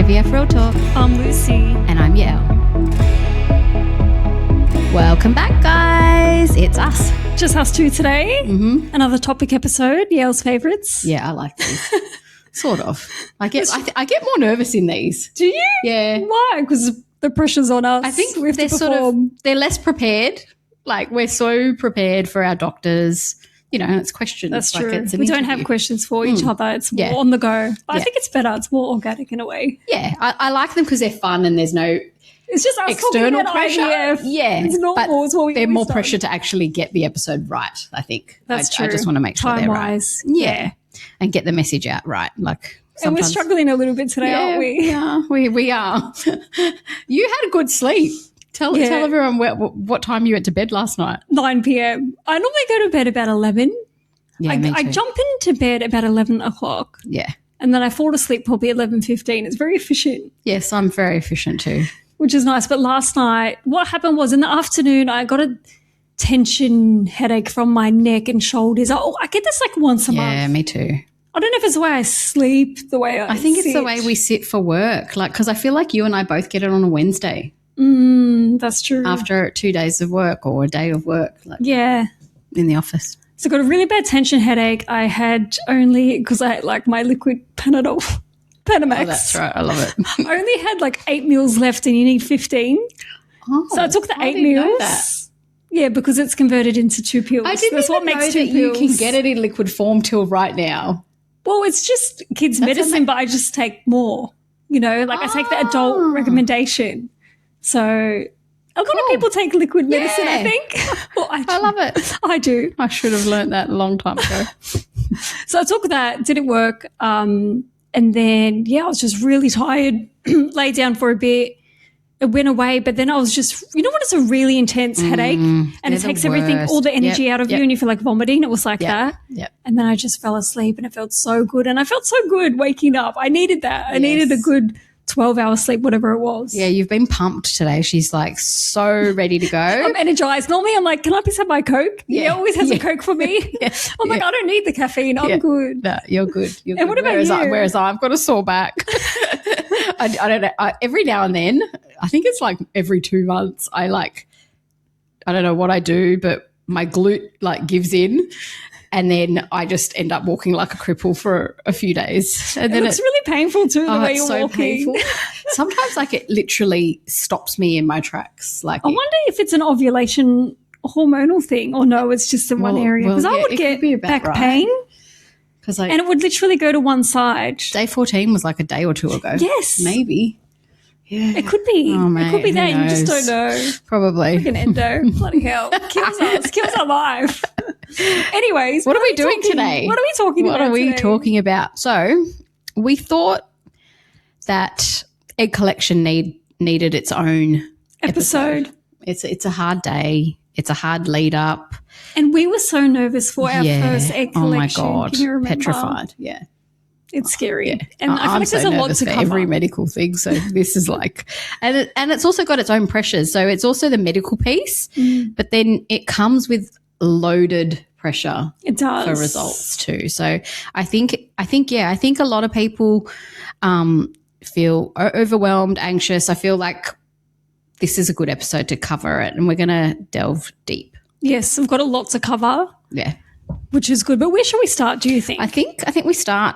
IVF Real Talk. I'm Lucy. And I'm Yael. Welcome back, guys. It's us. Just us two today. Mm-hmm. Another topic episode, Yael's favourites. Yeah, I like these. Sort of. I get more nervous in these. Do you? Yeah. Why? Because the pressure's on us. I think they're less prepared. Like, we're so prepared for our doctors. You know, it's questions. That's like true. We don't have questions for each other. It's more on the go. But I think it's better. It's more organic in a way. Yeah. I like them because they're fun and there's no it's just us external pressure. IVF. Yeah. It's normal. But it's what we they're more done. pressure to actually get the episode right, I think. That's true. I just want to make sure they're right. Time-wise. Yeah. And get the message out right. Like, and we're struggling a little bit today, aren't we? Yeah, we are. You had a good sleep. Tell everyone what time you went to bed last night. 9 p.m. I normally go to bed about 11. Yeah, me too. I jump into bed about 11 o'clock. Yeah. And then I fall asleep probably 11:15. It's very efficient. Yes, I'm very efficient too. Which is nice. But last night, what happened was in the afternoon, I got a tension headache from my neck and shoulders. I get this like once a month. Yeah, me too. I don't know if it's the way I sleep, the way I think sit. it's the way we sit for work. Like, because I feel like you and I both get it on a Wednesday. That's true. After 2 days of work or a day of work. Like, yeah. In the office. So I got a really bad tension headache. I had only, because I had like my liquid Panadol, Panamax. Oh, that's right. I love it. I only had like 8 meals left and you need 15. Oh, so I took the 8 didn't know meals. that. Yeah, because it's converted into 2 pills. I didn't That's even what makes know 2 that pills. you can get it in liquid form till right now. Well, it's just kids' medicine, but I just take more. You know, like I take the adult recommendation. So a lot of people take liquid medicine, I think. Well, I love it. I do. I should have learned that a long time ago. So I took that, didn't work. And then, I was just really tired, lay down for a bit. It went away, but then I was just, you know what, it's a really intense headache and it takes everything, all the energy out of you and you feel like vomiting. It was like that. Yep. And then I just fell asleep and it felt so good. And I felt so good waking up. I needed that. I needed a good 12-hour sleep, whatever it was. Yeah, you've been pumped today. She's like so ready to go. I'm energized. Normally I'm like, can I please have my Coke? Yeah, always has a Coke for me. I'm like, I don't need the caffeine. I'm good. No, you're good. And what about you? Whereas I've got a sore back. I don't know. Every now and then, I think it's like every 2 months, I don't know what I do, but my glute like gives in. And then I just end up walking like a cripple for a few days. And then it's really painful too, the way you're so walking. Painful. Sometimes like it literally stops me in my tracks. Like, I wonder if it's an ovulation hormonal thing or no, it's just in one area. Because I would get back pain. And it would literally go to one side. Day 14 was like a day or two ago. Yes. Maybe. Yeah. It could be. Oh, mate, it could be that. You just don't know. Probably. Like an endo. Bloody hell. Kills us. Kills our life. Anyways. What are we doing today? What are we talking about What are we today? talking about? So we thought that egg collection needed its own episode. It's a hard day. It's a hard lead up. And we were so nervous for our first egg collection. Oh my God. Can you remember? Petrified. Yeah. It's scary. Yeah. And I feel I'm like so there's a lot to for cover. every medical thing. So this is like, and it's also got its own pressures. So it's also the medical piece, but then it comes with loaded pressure. It does. For results too. So I think a lot of people feel overwhelmed, anxious. I feel like this is a good episode to cover it, and we're going to delve deep. Yes, we've got a lot to cover. Yeah. Which is good. But where should we start, do you think? I think let's start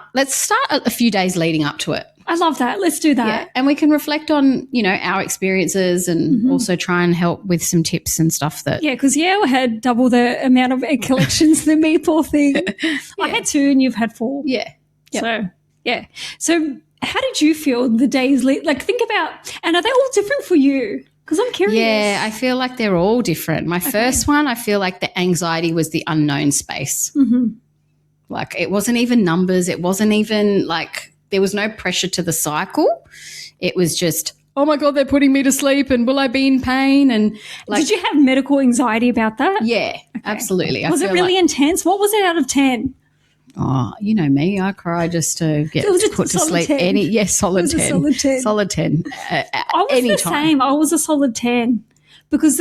a few days leading up to it. I love that. Let's do that. Yeah. And we can reflect on, our experiences and also try and help with some tips and stuff that. Yeah, because Yael had double the amount of egg collections than me, poor thing. I had 2 and you've had 4. Yeah. Yep. So, yeah. So how did you feel the days like think about, and are they all different for you? Because I'm curious. Yeah, I feel like they're all different. My first one, I feel like the anxiety was the unknown space. Mm-hmm. Like it wasn't even numbers. It wasn't even like there was no pressure to the cycle. It was just, oh, my God, they're putting me to sleep and will I be in pain? And like, did you have medical anxiety about that? Yeah, absolutely. Was it really intense? What was it out of 10? Oh, you know me. I cry just to get put to sleep. 10. Solid 10. Solid 10. Solid 10. I was the same. I was a solid 10 because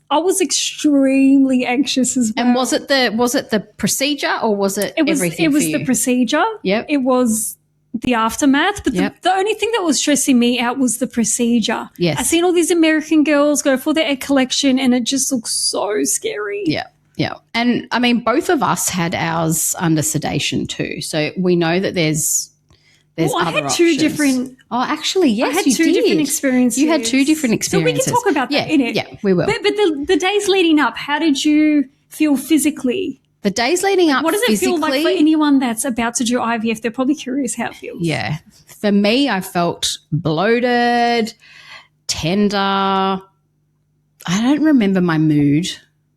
I was extremely anxious as well. And was it the procedure or was it everything? It was for you? the procedure. Yep. It was the aftermath. But the only thing that was stressing me out was the procedure. Yes. I've seen all these American girls go for their egg collection and it just looks so scary. Yeah. Yeah. And I mean, both of us had ours under sedation too. So we know that there's other I had options. two different. Oh, actually, yes, I had you two did. different experiences. You had two different experiences. So we can talk about that in it. Yeah, we will. But the days leading up, how did you feel physically? The days leading up, what does it feel like for anyone that's about to do IVF? They're probably curious how it feels. Yeah. For me, I felt bloated, tender. I don't remember my mood.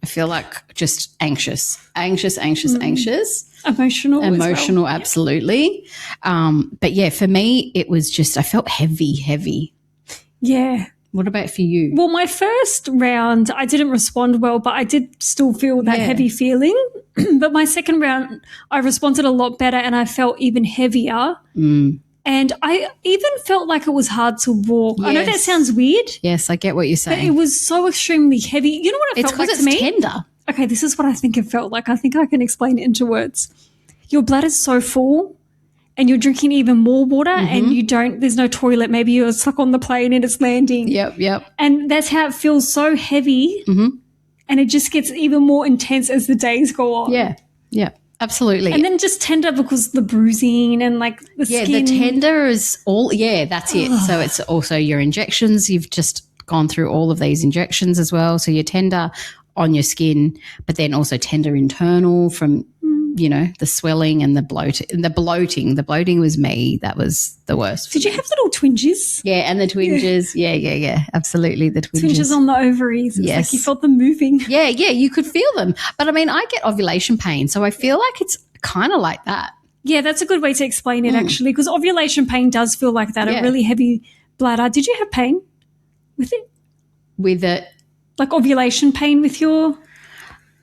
I feel like just anxious. Emotional as well. Absolutely. But yeah, for me, it was just, I felt heavy. Yeah. What about for you? Well, my first round, I didn't respond well, but I did still feel that heavy feeling. But my second round, I responded a lot better and I felt even heavier. And I even felt like it was hard to walk. Yes. I know that sounds weird. Yes, I get what you're saying. But it was so extremely heavy. You know what it felt like to me? It's tender. Okay, this is what I think it felt like. I think I can explain it into words. Your bladder's so full and you're drinking even more water and there's no toilet. Maybe you're stuck on the plane and it's landing. Yep. And that's how it feels, so heavy. And it just gets even more intense as the days go on. Yeah, absolutely. And then just tender because the bruising and like the skin. Yeah, the tender is that's it. So it's also your injections. You've just gone through all of these injections as well. So you're tender on your skin, but then also tender internal from, the swelling and the bloating. The bloating was me. That was the worst. Did you have little twinges? Yeah, and the twinges. Yeah. Absolutely, the twinges. Twinges on the ovaries. It's like you felt them moving. Yeah, you could feel them. But I mean, I get ovulation pain, so I feel like it's kind of like that. Yeah, that's a good way to explain it actually, because ovulation pain does feel like that, a really heavy bladder. Did you have pain with it? With it? Like ovulation pain with your...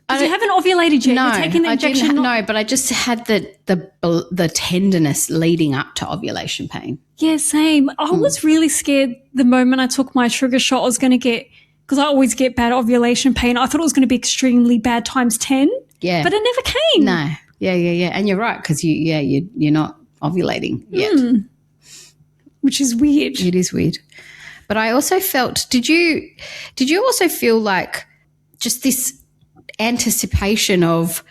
Did you haven't ovulated yet? No, you're taking the injection. No, but I just had the tenderness leading up to ovulation pain. Yeah, same. I was really scared the moment I took my trigger shot I was going to get, because I always get bad ovulation pain. I thought it was going to be extremely bad times 10. Yeah. But it never came. No. Yeah. And you're right, because you're not ovulating yet. Which is weird. It is weird. But I also felt, did you also feel like just this anticipation of,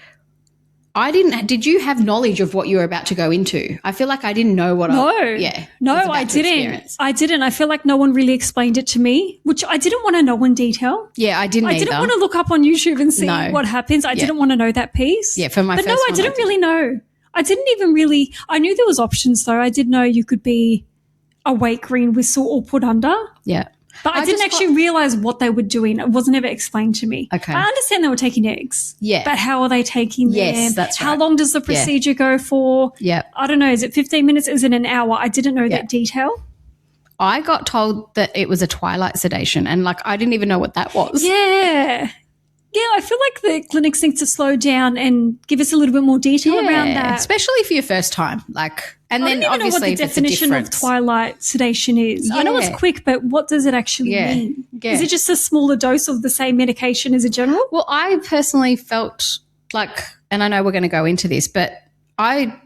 did you have knowledge of what you were about to go into? I feel like I didn't know what No, I didn't. I feel like no one really explained it to me, which I didn't want to know in detail. Yeah, I didn't either. I didn't want to look up on YouTube and see what happens. I didn't want to know that piece. Yeah, for my first one. But no, I didn't really know. I didn't even really – I knew there was options though. I did know you could be awake, green whistle or put under. Yeah. But I didn't actually realise what they were doing. It wasn't ever explained to me. Okay. I understand they were taking eggs. Yeah. But how are they taking them? Yes, that's right. How long does the procedure go for? Yeah. I don't know. Is it 15 minutes? Is it an hour? I didn't know that detail. I got told that it was a twilight sedation and I didn't even know what that was. Yeah. Yeah, I feel like the clinics need to slow down and give us a little bit more detail around that. Especially for your first time. And then I don't even know what the definition of twilight sedation is. Yeah. I know it's quick, but what does it actually mean? Yeah. Is it just a smaller dose of the same medication as a general? Well, I personally felt like, and I know we're going to go into this, but I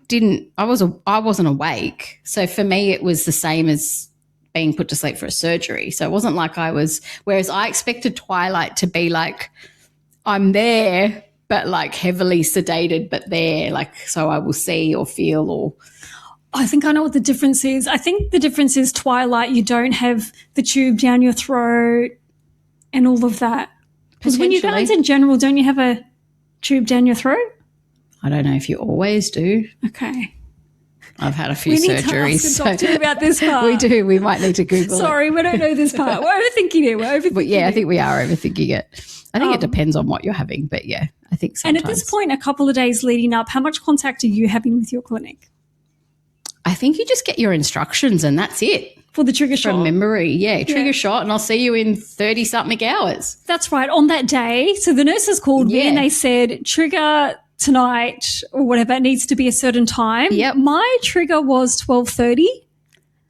wasn't awake. So for me, it was the same as being put to sleep for a surgery. So it wasn't like whereas I expected twilight to be like, I'm there, but heavily sedated, but there, so I will see or feel or. I think I know what the difference is. I think the difference is twilight, you don't have the tube down your throat and all of that. Because when you go into general, don't you have a tube down your throat? I don't know if you always do. Okay. I've had a few surgeries. We need to ask the doctor about this part. We do. We might need to Google it. Sorry, we don't know this part. We're overthinking it. But yeah, I think we are overthinking it. I think it depends on what you're having, but yeah, I think sometimes. And at this point, a couple of days leading up, how much contact are you having with your clinic? I think you just get your instructions and that's it. For the trigger shot? From memory, trigger shot, and I'll see you in 30-something hours. That's right. On that day, so the nurses called me and they said, trigger tonight or whatever, it needs to be a certain time. Yep. My trigger was 12:30.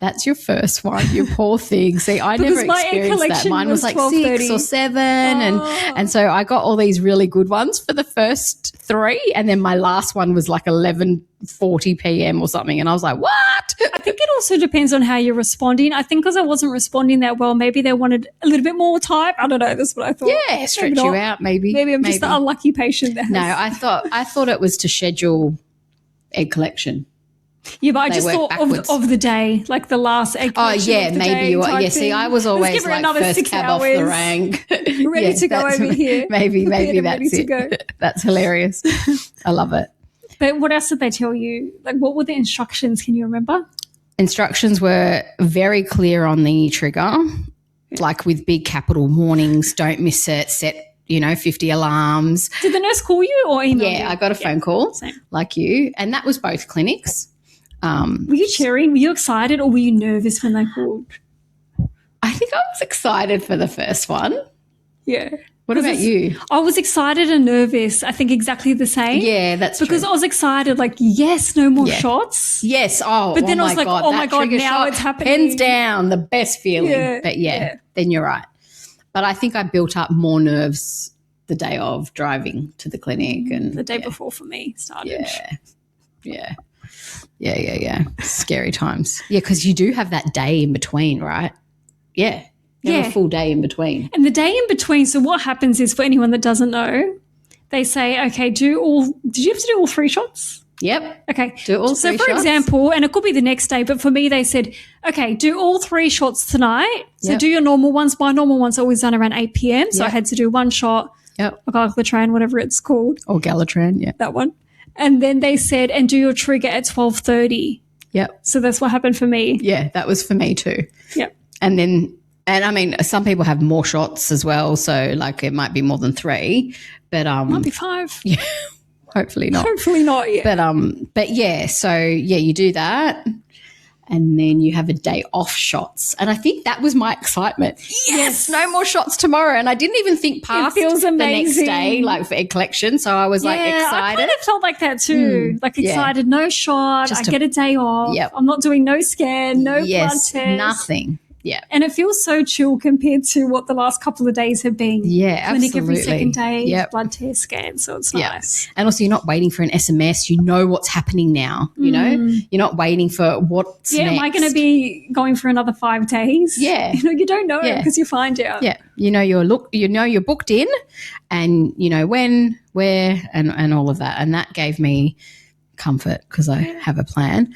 That's your first one, you poor thing. See, I never experienced that. Mine was 6 or 7 and so I got all these really good ones for the first 3 and then my last one was 11 12:40 p.m. or something. And I was like, what? I think it also depends on how you're responding. I think because I wasn't responding that well, maybe they wanted a little bit more time. I don't know. That's what I thought. Yeah, stretch you out maybe. Maybe I'm just the unlucky patient that has. No, I thought it was to schedule egg collection. Yeah, but I just thought of the day, like the last egg collection. Oh, yeah, of the maybe day you are. type Yeah, see, thing. I was always Let's give her like another first 6 cab hours. off the rank. Ready to go over here. Maybe ready that's to it. go. That's hilarious. I love it. But what else did they tell you? Like, what were the instructions? Can you remember? Instructions were very clear on the trigger, like with big capital warnings, don't miss it, set 50 alarms. Did the nurse call you or email you? Yeah, I got a phone call like you, and that was both clinics. Were you cheering? Were you excited or were you nervous when they called? I think I was excited for the first one. Yeah. What about you? I was excited and nervous. I think exactly the same. Yeah, that's because true. I was excited, like, yes, no more shots. Yes. Oh, but then I was like, God, oh my God, now it's happening. Hands down, the best feeling. Yeah, but then you're right. But I think I built up more nerves the day of driving to the clinic. And the day before for me started. Yeah. Scary times. Yeah, because you do have that day in between, right? Yeah. You have a full day in between. And the day in between, so what happens is, for anyone that doesn't know, they say, okay, did you have to do all 3 shots? Yep. Okay. Do all 3 shots. So, for example, and it could be the next day, but for me they said, okay, do all 3 shots tonight. So do your normal ones. My normal ones are always done around 8 p.m. So I had to do 1 shot. Yep. Gallatran, whatever it's called. Or Gallatran, yeah. That one. And then they said, and do your trigger at 12:30. Yep. So that's what happened for me. Yeah, that was for me too. Yep. And I mean, some people have more shots as well, so like it might be more than 3, but might be 5. Yeah, hopefully not. Hopefully not. Yeah. But yeah, so yeah, you do that, and then you have a day off shots, and I think that was my excitement. Yes, no more shots tomorrow, and I didn't even think past the next day, like for egg collection. So I was like excited. I kind of felt like that too, like excited. No shot, I get a day off. Yep. I'm not doing no scan, no blood test, nothing. Yeah. And it feels so chill compared to what the last couple of days have been. Yeah, Clinic absolutely. every second day, blood test, scan, so it's nice. And also you're not waiting for an SMS. You know what's happening now, you know? You're not waiting for what's next. Am I going to be going for another 5 days? Yeah. You don't know because you find out. Yeah. You're booked in and you know when, where and all of that. And that gave me comfort because I have a plan.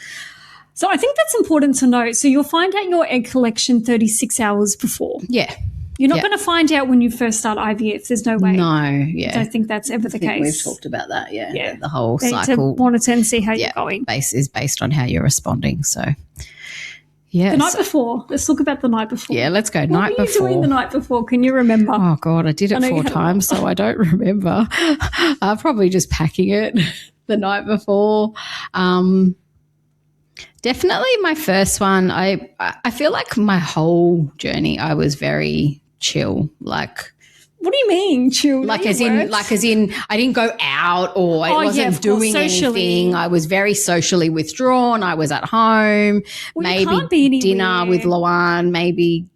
So I think that's important to know. So you'll find out your egg collection 36 hours before. Yeah. You're not going to find out when you first start IVF. There's no way. No, yeah. I don't think that's ever the case. We've talked about that, the whole they cycle. Need to monitor and see how you're going. Is based on how you're responding. So, yeah. The night before. Let's talk about the night before. Yeah, let's go. What night were you before. doing the night before? Can you remember? Oh, God, I did it 4 times, so I don't remember. I'm probably just packing it the night before. Definitely my first one, I feel like my whole journey I was very chill. Like, what do you mean chill? Like as in I didn't go out or I wasn't doing anything. I was very socially withdrawn. I was at home. Maybe dinner with Luan, maybe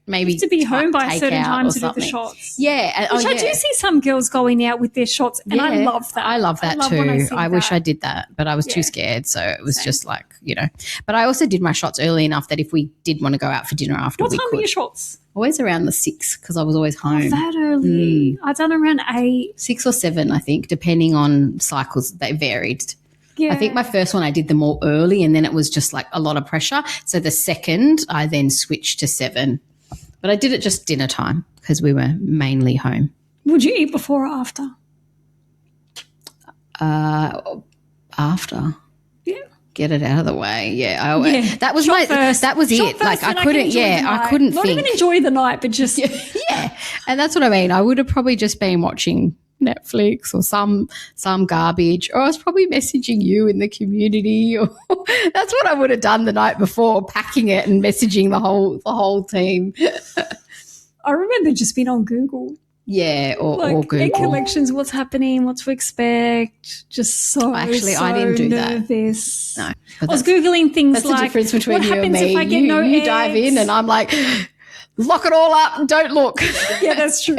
maybe to be home by a certain time to do the shots. Yeah. Which I do see some girls going out with their shots and I love that. I love that too. I wish I did that, but I was too scared. So it was just like, but I also did my shots early enough that if we did want to go out for dinner after, what time were your shots? Always around the 6 because I was always home. Oh, that early. I done around 8. 6 or 7, I think, depending on cycles. They varied. Yeah. I think my first one I did them more early and then it was just like a lot of pressure. So the second I then switched to 7. But I did it just dinner time because we were mainly home. Would you eat before or after? After. Yeah. Get it out of the way. Yeah. That was that was Shot it. First, like I couldn't I couldn't not think. even enjoy the night, but just yeah. And that's what I mean. I would have probably just been watching Netflix or some garbage, or I was probably messaging you in the community, or that's what I would have done the night before, packing it and messaging the whole team. I remember just being on Google. Yeah, or Google. Egg collections, what's happening, what to expect. Just I didn't do nervous. That. No. I was Googling things that's like, the difference between what you happens and me. If I get you dive in and I'm like, lock it all up and don't look. Yeah, that's true.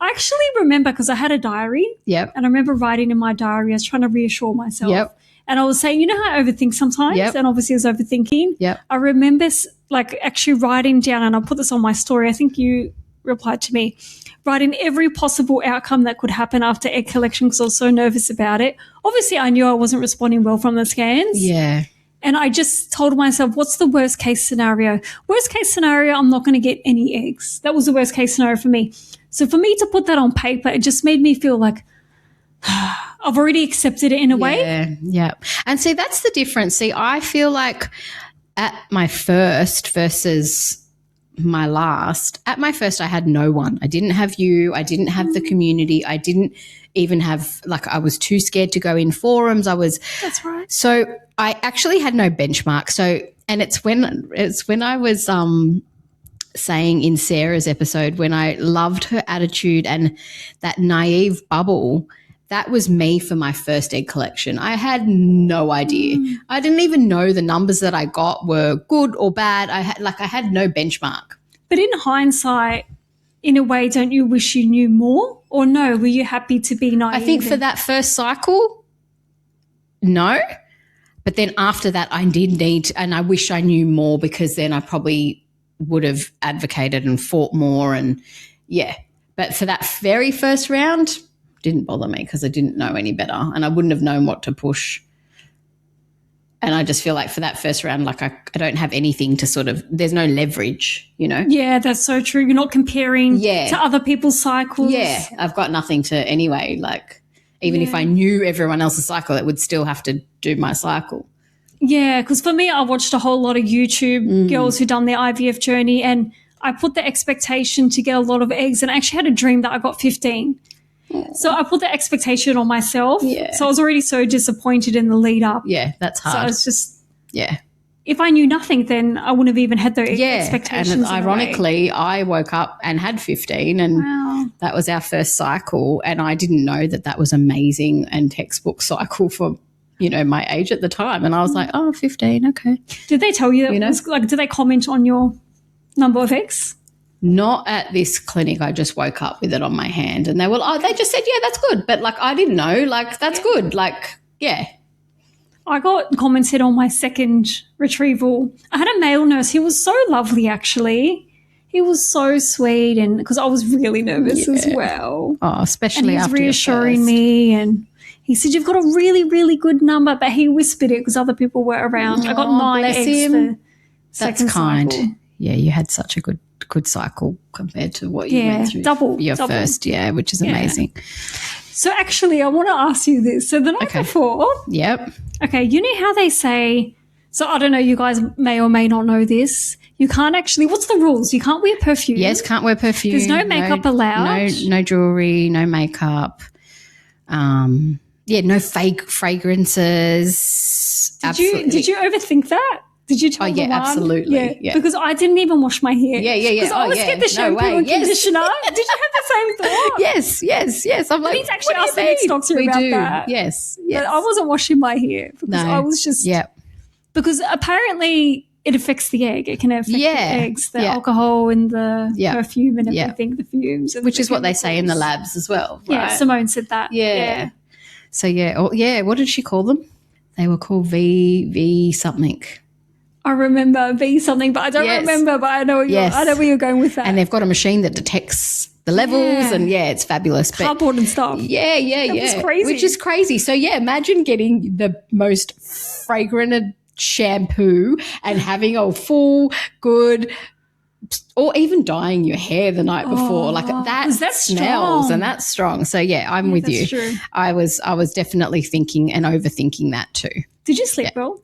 I actually remember because I had a diary. Yep. And I remember writing in my diary, I was trying to reassure myself. Yep. And I was saying, you know how I overthink sometimes? Yep. And obviously I was overthinking. Yep. I remember actually writing down, and I'll put this on my story. I think you replied to me, writing every possible outcome that could happen after egg collection because I was so nervous about it. Obviously I knew I wasn't responding well from the scans. Yeah. And I just told myself, what's the worst case scenario? Worst case scenario, I'm not going to get any eggs. That was the worst case scenario for me. So for me to put that on paper, it just made me feel like I've already accepted it in a way. Yeah, yeah. And see, that's the difference. See, I feel like at my first versus my last, at my first I had no one. I didn't have you. I didn't have the community. I didn't even have, I was too scared to go in forums. That's right. So I actually had no benchmark. So, and it's when I was saying in Sarah's episode, when I loved her attitude and that naive bubble, that was me for my first egg collection. I had no idea. I didn't even know the numbers that I got were good or bad. I had no benchmark. But in hindsight, in a way, don't you wish you knew more? Or no, were you happy to be naive? I think for that first cycle, no. But then after that, I did need, and I wish I knew more because then I probably would have advocated and fought more and, yeah. But for that very first round, didn't bother me because I didn't know any better and I wouldn't have known what to push. And I just feel like for that first round, I don't have anything to sort of – there's no leverage, you know. Yeah, that's so true. You're not comparing to other people's cycles. Yeah, I've got nothing to anyway. Even if I knew everyone else's cycle, it would still have to do my cycle. Yeah, because for me, I watched a whole lot of YouTube girls who done their IVF journey and I put the expectation to get a lot of eggs and I actually had a dream that I got 15. So I put the expectation on myself. Yeah. So I was already so disappointed in the lead up. Yeah, that's hard. So I was just if I knew nothing, then I wouldn't have even had those expectations. And ironically, I woke up and had 15 and that was our first cycle and I didn't know that was amazing and textbook cycle for, my age at the time. And I was like, 15, okay. Did they tell you that did they comment on your number of eggs? Not at this clinic. I just woke up with it on my hand and they were, they just said, yeah, that's good. But I didn't know, that's good. I got commented on my second retrieval. I had a male nurse. He was so lovely, actually. He was so sweet and because I was really nervous as well. Oh, especially after and he was reassuring me and he said, you've got a really, really good number, but he whispered it because other people were around. I got 9 eggs. That's kind. Cycle. Yeah, you had such a good cycle compared to what you went through your first, which is amazing. So actually I want to ask you this. So the night before. Yep. Okay, you know how they say, so I don't know, you guys may or may not know this. You can't actually, what's the rules? You can't wear perfume. Yes, can't wear perfume. There's no makeup allowed. No jewelry, no makeup. No fake fragrances. Did you overthink that? Did you tell the one? Absolutely. Yeah. Because I didn't even wash my hair. Yeah. Because I always get the shampoo and conditioner. Did you have the same thought? Yes. I'm like, I need to actually ask the next doctor about that. Yes. But I wasn't washing my hair because I was just because apparently it affects the egg. It can affect the eggs, the alcohol and the perfume and everything, the fumes. Which is what they say in the labs as well, right? Yeah, Simone said that. Yeah. So, what did she call them? They were called V something. I remember V something, but I don't remember, but I know where you're going with that. And they've got a machine that detects the levels and, it's fabulous. Cardboard and stuff. Yeah. It's crazy. Which is crazy. So, imagine getting the most fragrant shampoo and having a full, good, or even dyeing your hair the night before. That smells and that's strong. So, I'm with you. True. I was definitely thinking and overthinking that too. Did you sleep well?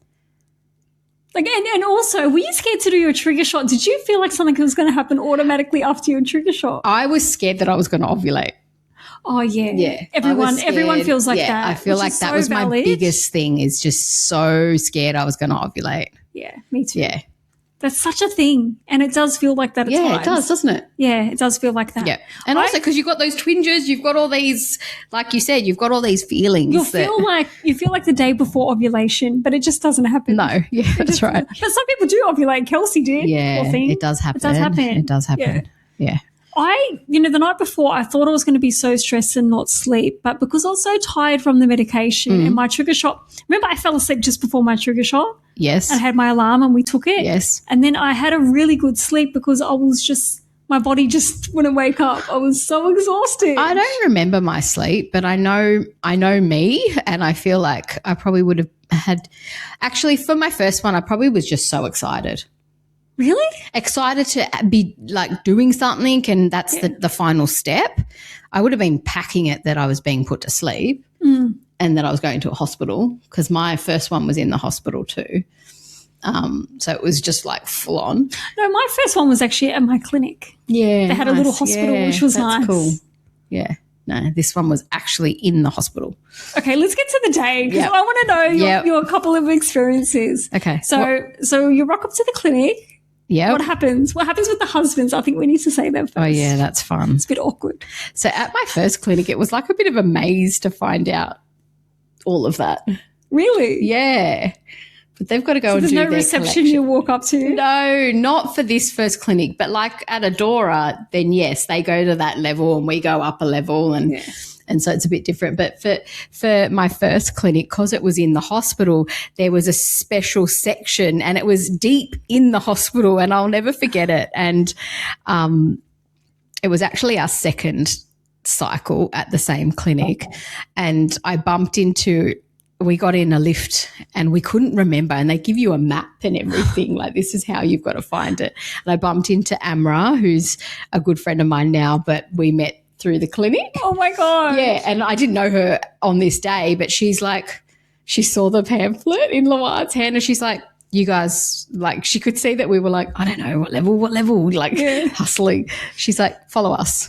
And also, were you scared to do your trigger shot? Did you feel like something was going to happen automatically after your trigger shot? I was scared that I was going to ovulate. Oh, yeah. Yeah. Everyone feels like that. I feel like that was my biggest thing is just so scared I was going to ovulate. Yeah, me too. Yeah. That's such a thing. And it does feel like that at times. Yeah, it does, doesn't it? Yeah, it does feel like that. Yeah. And also because you've got those twinges, you've got all these, like you said, you've got all these feelings. You feel like the day before ovulation, but it just doesn't happen. No, that's right. But some people do ovulate. Kelsey did. Yeah, it does happen. It does happen. Yeah. The night before I thought I was going to be so stressed and not sleep, but because I was so tired from the medication and my trigger shot, remember I fell asleep just before my trigger shot? Yes. I had my alarm and we took it. Yes. And then I had a really good sleep because I was just, my body just wouldn't wake up. I was so exhausted. I don't remember my sleep, but I know me, and I feel like I probably would have had, actually for my first one, I probably was just so excited. Really? Excited to be like doing something, and that's the final step. I would have been packing it that I was being put to sleep and that I was going to a hospital, because my first one was in the hospital too. So it was just like full on. No, my first one was actually at my clinic. Yeah. They had a little hospital, which was that's nice. Cool. Yeah. No, this one was actually in the hospital. Okay, let's get to the day, because I want to know your couple of experiences. Okay. So you rock up to the clinic. Yeah. What happens? What happens with the husbands? I think we need to say that first. Oh, yeah, that's fun. It's a bit awkward. So at my first clinic, it was like a bit of a maze to find out all of that. Really? Yeah. But they've got to go and do their there's no reception collection. you walk up to? No, not for this first clinic. But like at Adora, then yes, they go to that level and we go up a level, and so it's a bit different. But for my first clinic, because it was in the hospital, there was a special section and it was deep in the hospital, and I'll never forget it. And it was actually our second cycle at the same clinic, and I bumped into – we got in a lift and we couldn't remember, and they give you a map and everything, like this is how you've got to find it. And I bumped into Amra, who's a good friend of mine now, but we met through the clinic. Oh, my God. Yeah, and I didn't know her on this day, but she's like, she saw the pamphlet in Lawan's hand and she's like, you guys, like she could see that we were like, I don't know, what level, like hustling. She's like, follow us.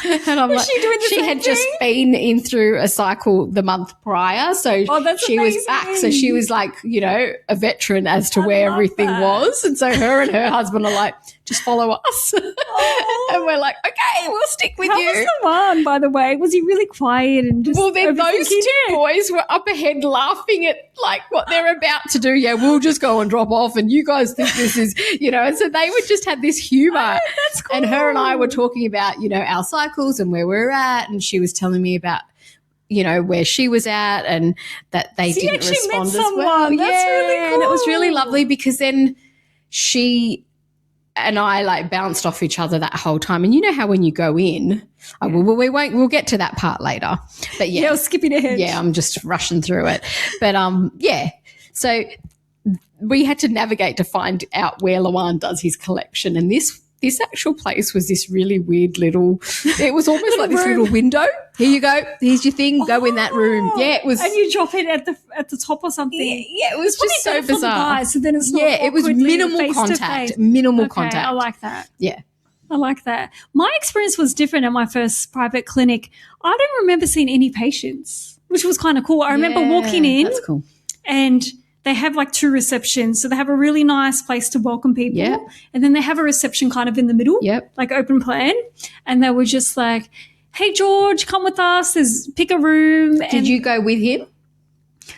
And I'm like, she doing the she same had thing? just been in through a cycle the month prior. So that's she was back. So amazing. she was like, a veteran as to where everything was. And so her and her husband are like, just follow us. And we're like, okay, we'll stick with How you. was the one, by the way? Was he really quiet and just Well, then those overthinking two it? boys were up ahead laughing at like what they're about to do. Yeah, we'll just go and drop off and you guys think this is, and so they would just have this humor. That's cool. And her and I were talking about, our cycles and where we're at, and she was telling me about, where she was at and that they So you didn't actually respond met as well. someone. That's really cool. And it was really lovely because then she and I like bounced off each other that whole time. And you know how when you go in, we'll get to that part later. But Yeah, I was skipping ahead. yeah, I'm just rushing through it. But so we had to navigate to find out where Lawan does his collection. And this actual place was this really weird it was almost like this little window. Here you go. Here's your thing. Go in that room. Yeah, it was. And you drop it at the top or something. Yeah, it was just so bizarre. For the guys, so then it's not it was awkwardly minimal face-to-face. contact. Minimal Okay, contact. I like that. Yeah. I like that. My experience was different at my first private clinic. I don't remember seeing any patients, which was kind of cool. I remember walking in. That's cool. And they have like two receptions. So they have a really nice place to welcome people. Yeah. And then they have a reception kind of in the middle. Yep. Like open plan. And they were just like, hey, George, come with us. Pick a room. Did you go with him?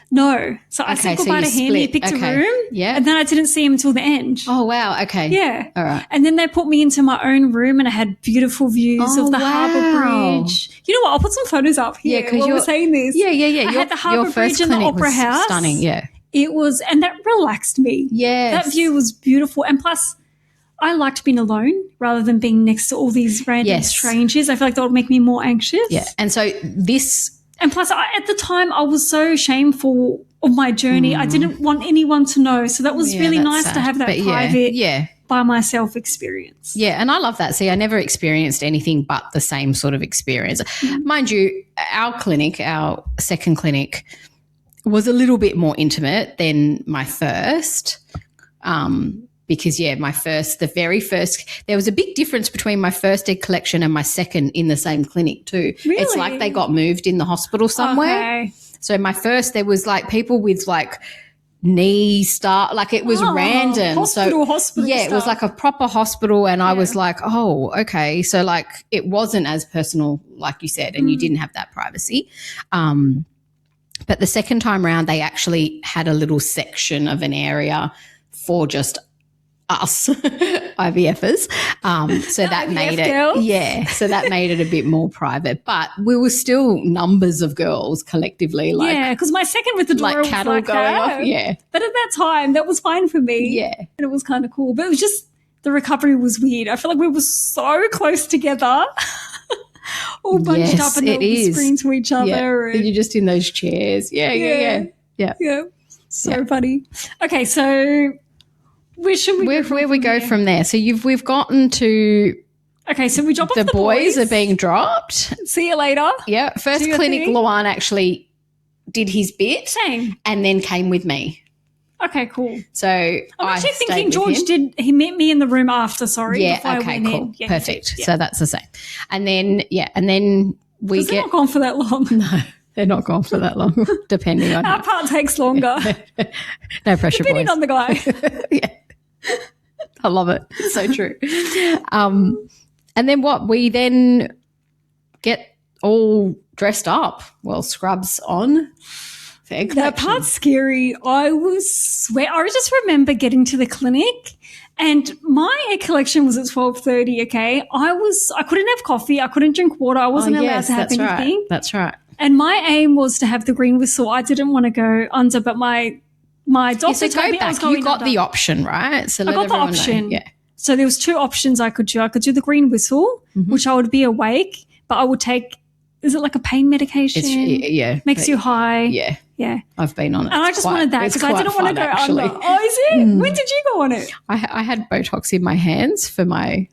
No. So I Okay, said so goodbye you to him. He split. picked Okay. a room. Yeah. And then I didn't see him until the end. Oh, wow. Okay. Yeah. All right. And then they put me into my own room and I had beautiful views of the Harbour Bridge. You know what? I'll put some photos up here. Yeah, 'cause while we're you're- saying this. Yeah. I had the Harbour Bridge and the clinic Opera was House. Stunning. Yeah. It was, and that relaxed me. Yes. That view was beautiful. And plus, I liked being alone rather than being next to all these random strangers. I feel like that would make me more anxious. Yeah. And so this. And plus, at the time, I was so shameful of my journey. I didn't want anyone to know. So that was really that's nice sad. to have that But private, by myself experience. Yeah, and I love that. See, I never experienced anything but the same sort of experience. Mind you, our second clinic was a little bit more intimate than my first because, the very first, there was a big difference between my first egg collection and my second in the same clinic too. Really? It's like they got moved in the hospital somewhere. Okay. So my first, there was like people with like like it was random. Hospital yeah, it was like a proper hospital, and I was like, oh, okay. So like it wasn't as personal, like you said, and you didn't have that privacy. But the second time around, they actually had a little section of an area for just us IVFers. So that IVF made it, girls. so that made it a bit more private. But we were still numbers of girls collectively, like because my second with the daughter like cattle was like going that. off. Yeah, But at that time, that was fine for me. Yeah. And it was kind of cool. But it was just the recovery was weird. I feel like we were so close together, all bunched up and whispering to each other. Yeah. And you're just in those chairs. Yeah. So funny. Okay, so where should we where we go from there? So we've gotten to okay. So we drop off the boys are being dropped. See you later. Yeah, first clinic, Luan actually did his bit. Same. And then came with me. Okay, cool. So I'm actually thinking George he met me in the room after. Sorry. Yeah. Okay. Cool. Yeah, perfect. Yeah. So that's the same. And then we they're not gone for that long. No. They're not gone for that long, depending on our part takes longer. No pressure, depending boys. on the guy. Yeah, I love it. It's so true. And then what? We then get all dressed up. Well, scrubs on. That part's scary. I just remember getting to the clinic, and my egg collection was at 12:30. Okay, I couldn't have coffee. I couldn't drink water. I wasn't allowed to have anything. Right. That's right. And my aim was to have the green whistle. I didn't want to go under, but my doctor told me I was going You got under. the option, right? So I got the option. Yeah. So there was two options I could do. I could do the green whistle, which I would be awake, but I would take. Is it like a pain medication? Makes you high. Yeah. Yeah. I've been on it. And I just wanted that because I didn't want to go actually. under. Oh, is it? When did you go on it? I had Botox in my hands for my.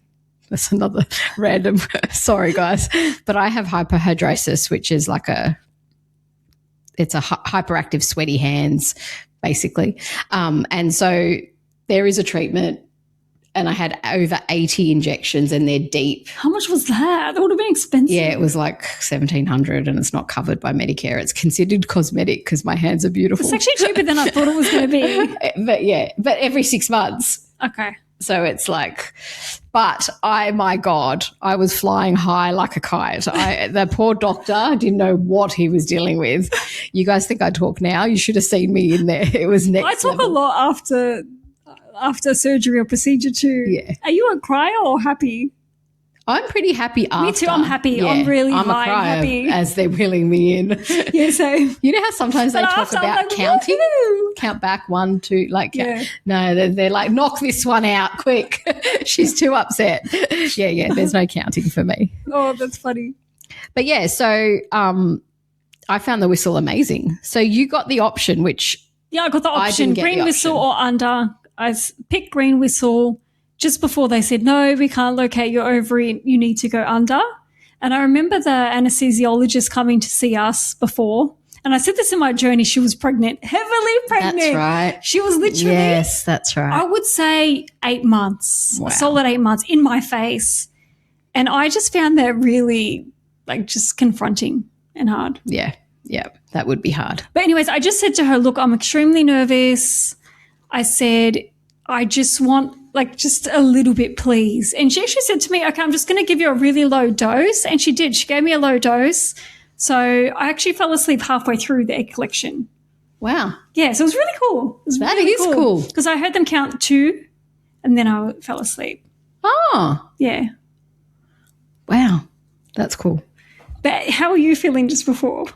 That's another random. Sorry, guys, but I have hyperhidrosis, which is like it's a hyperactive, sweaty hands, basically. And so there is a treatment. And I had over 80 injections and they're deep. How much was that? That would have been expensive. Yeah, it was like $1,700 and it's not covered by Medicare. It's considered cosmetic because my hands are beautiful. It's actually cheaper than I thought it was going to be. But every 6 months. Okay. So it's like, but my God, I was flying high like a kite. The poor doctor didn't know what he was dealing with. You guys think I talk now? You should have seen me in there. It was next I talk level. a lot after surgery or procedure too. Yeah. Are you a crier or happy? I'm pretty happy after. Me too, I'm happy. Yeah, I'm really I'm a crier happy. as they're wheeling me in. Yeah, same. You know how sometimes they talk about like, counting? woohoo! Count back 1, 2, like Yeah. no, they're like, knock this one out quick. She's too upset. Yeah, there's no counting for me. Oh, that's funny. But yeah, so I found the whistle amazing. So you got the option, which I got the option, green whistle or under. I picked green whistle just before they said, no, we can't locate your ovary, you need to go under. And I remember the anesthesiologist coming to see us before, and I said this in my journey, she was pregnant, heavily pregnant. That's right. She was literally, yes, that's right. I would say 8 months, Wow. a solid 8 months in my face. And I just found that really just confronting and hard. Yeah, that would be hard. But anyways, I just said to her, look, I'm extremely nervous. I said, I just want just a little bit, please. And she actually said to me, okay, I'm just going to give you a really low dose. And she did. She gave me a low dose. So I actually fell asleep halfway through the egg collection. Wow. Yeah, so it was really cool. That is cool. Because I heard them count 2 and then I fell asleep. Oh. Yeah. Wow. That's cool. But how are you feeling just before?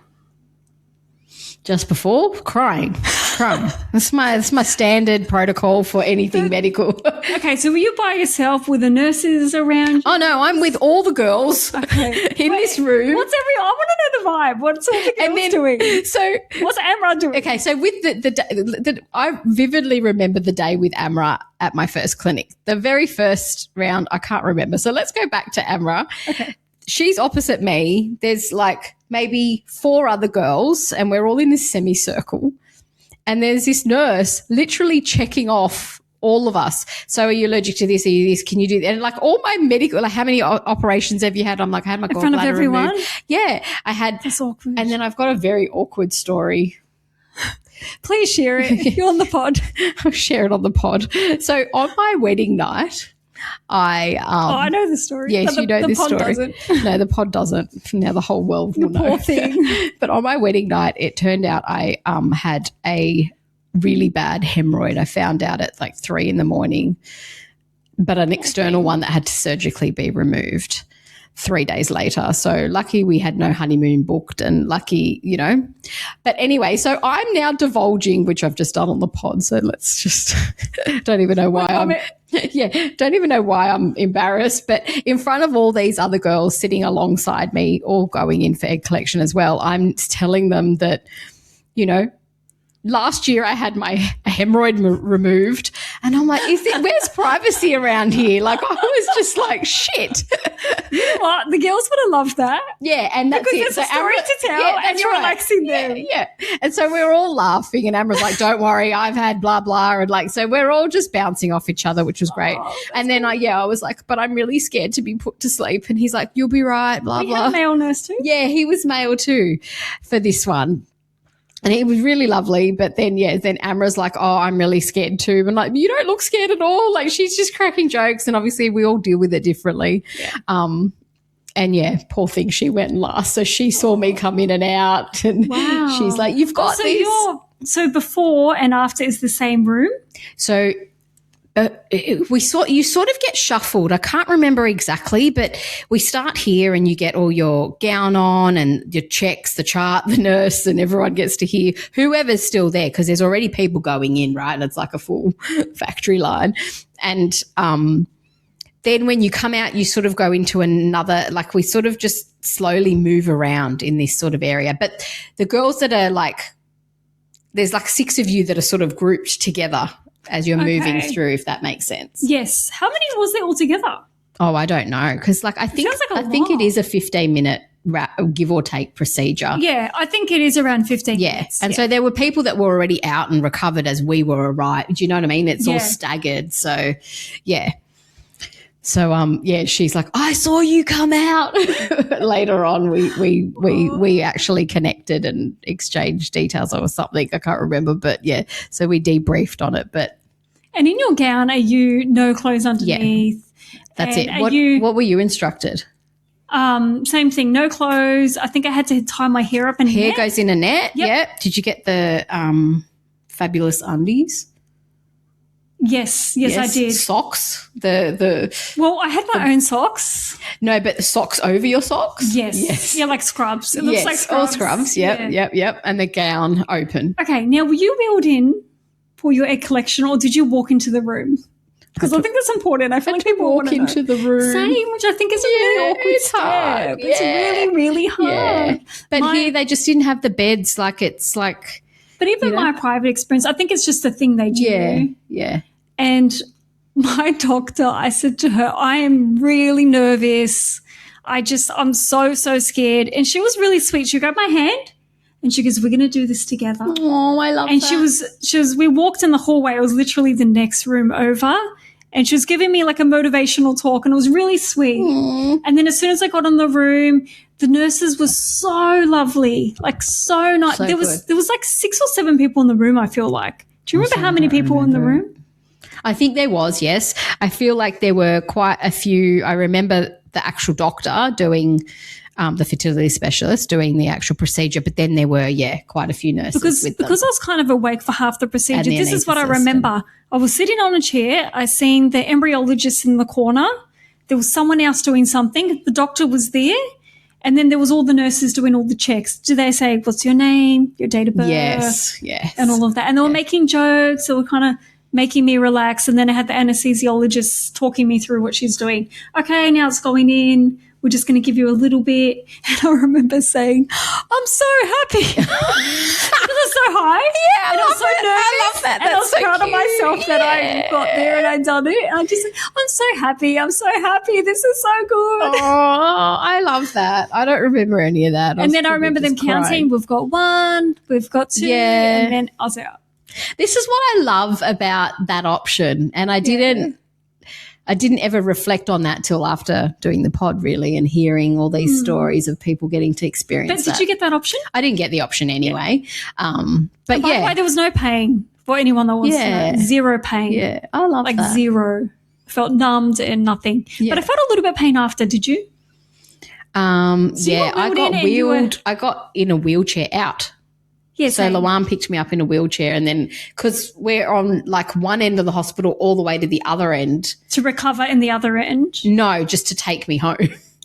Just before? Crying. That's my standard protocol for anything medical. Okay, so were you by yourself with the nurses around you? Oh, no, I'm with all the girls Okay. in this room. I want to know the vibe. What's all the girls doing? So what's Amra doing? okay, so with I vividly remember the day with Amra at my first clinic. The very first round, I can't remember. So let's go back to Amra. Okay. She's opposite me. There's maybe 4 other girls and we're all in this semicircle. And there's this nurse literally checking off all of us. So are you allergic to this? Are you this? Can you do that? And all my medical, how many operations have you had? I'm I had my gallbladder in front of everyone? removed. Yeah, I had. That's awkward. And then I've got a very awkward story. Please share it. You're on the pod. I'll share it on the pod. So on my wedding night, I know the story. Yes, you know this story. Doesn't. No, the pod doesn't. Now the whole world will know. Poor thing. But on my wedding night, it turned out I had a really bad hemorrhoid. I found out at like 3 a.m, but an external one that had to surgically be removed 3 days later. So lucky we had no honeymoon booked and lucky, But anyway, so I'm now divulging, which I've just done on the pod. So let's just don't even know why don't even know why I'm embarrassed. But in front of all these other girls sitting alongside me, all going in for egg collection as well, I'm telling them that, last year I had my hemorrhoid removed and I'm like, where's privacy around here? Like I was just like, shit. You know what? The girls would have loved that. Yeah, and that's because it. There's a story to tell and you're relaxing them. Yeah. And so we were all laughing and Amra's like, don't worry, I've had blah, blah. And so we're all just bouncing off each other, which was great. And then I was like, but I'm really scared to be put to sleep. And he's like, you'll be right, blah, blah. You had a male nurse too? Yeah, he was male too for this one. And he was really lovely. But then, then Amra's like, oh, I'm really scared too. And like, you don't look scared at all. Like she's just cracking jokes. And obviously we all deal with it differently. Yeah. And poor thing, she went last. So she saw me come in and out and she's like, you've got this. So before and after is the same room? So you sort of get shuffled. I can't remember exactly, but we start here and you get all your gown on and your checks, the chart, the nurse, and everyone gets to hear whoever's still there because there's already people going in, right? And it's like a full factory line. And then when you come out, you sort of go into another, like we sort of just slowly move around in this sort of area. But the girls that are like, there's like 6 of you that are sort of grouped together as you're moving through, if that makes sense. Yes. How many was there altogether? Oh, I don't know because I think it is a 15-minute give or take procedure. Yeah, I think it is around 15 minutes. And so there were people that were already out and recovered as we were arrived. Do you know what I mean? It's all staggered. So, yeah. So, she's like, I saw you come out. Later on, we actually connected and exchanged details or something. I can't remember, but so we debriefed on it. And in your gown, are you no clothes underneath? Yeah, that's it. What were you instructed? Same thing, no clothes. I think I had to tie my hair up in hair goes in a net. Yep. Did you get the fabulous undies? Yes, I did. Socks. Well, I had my own socks. No, but the socks over your socks? Yes. Yeah, like scrubs. It looks like scrubs. All scrubs. Yep. And the gown open. Okay, now were you wheeled in for your egg collection or did you walk into the room? Because I think that's important. I feel like people walk into the room. Same, which I think is a really awkward step. Hard. It's really, really hard. Yeah. But here they just didn't have the beds. Like it's like. But even my private experience, I think it's just a thing they do. Yeah. And my doctor, I said to her, I am really nervous. I'm so scared. And she was really sweet. She grabbed my hand and she goes, we're going to do this together. Oh, I love that. And we walked in the hallway. It was literally the next room over. And she was giving me like a motivational talk and it was really sweet. Aww. And then as soon as I got in the room, the nurses were so lovely, like so nice. So there was like 6 or 7 people in the room, I feel like. Do you remember how many people were in the room? I think there was, yes. I feel like there were quite a few. I remember the actual doctor doing the fertility specialist doing the actual procedure, but then there were, quite a few nurses with them. Because I was kind of awake for half the procedure. This is what I remember. I was sitting on a chair. I seen the embryologist in the corner. There was someone else doing something. The doctor was there. And then there was all the nurses doing all the checks. Do they say, what's your name, your date of birth? Yes. And all of that. And they were making jokes. They were kind of making me relax. And then I had the anesthesiologist talking me through what she's doing. Okay, now it's going in. We're just going to give you a little bit. And I remember saying, I'm so happy. Because I was so high. Yeah, and I was so nervous. I love that. And I was so proud cute. of myself that I got there and I done it. And I just said, I'm so happy. I'm so happy. This is so good. Oh, I love that. I don't remember any of that. And then I remember them counting. We've got 1, we've got 2, and then I was out. This is what I love about that option. And I didn't ever reflect on that till after doing the pod, really, and hearing all these stories of people getting to experience But did you get that option? I didn't get the option anyway. But by the way, there was no pain for anyone that wants to know. 0 pain. Yeah, I love that. Like 0. Felt numbed and nothing. Yeah. But I felt a little bit of pain after. Did you? I got in a wheelchair out. Yeah, so Luan picked me up in a wheelchair, and then because we're on like one end of the hospital all the way to the other end. To recover in the other end? No, just to take me home.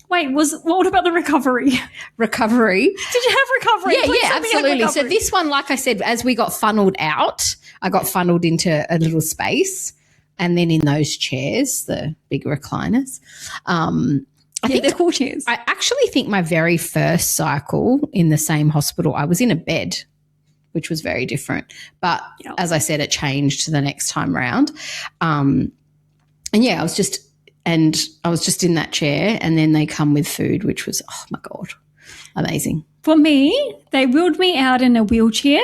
Wait, what about the recovery? Recovery? Did you have recovery? Yeah, absolutely. So this one, like I said, as we got funneled out, I got funneled into a little space, and then in those chairs, the big recliners. I think they're cool chairs. I actually think my very first cycle in the same hospital, I was in a bed, which was very different. But as I said, it changed the next time around. And yeah, I was just in that chair, and then they come with food, which was, oh my God, amazing. For me, they wheeled me out in a wheelchair,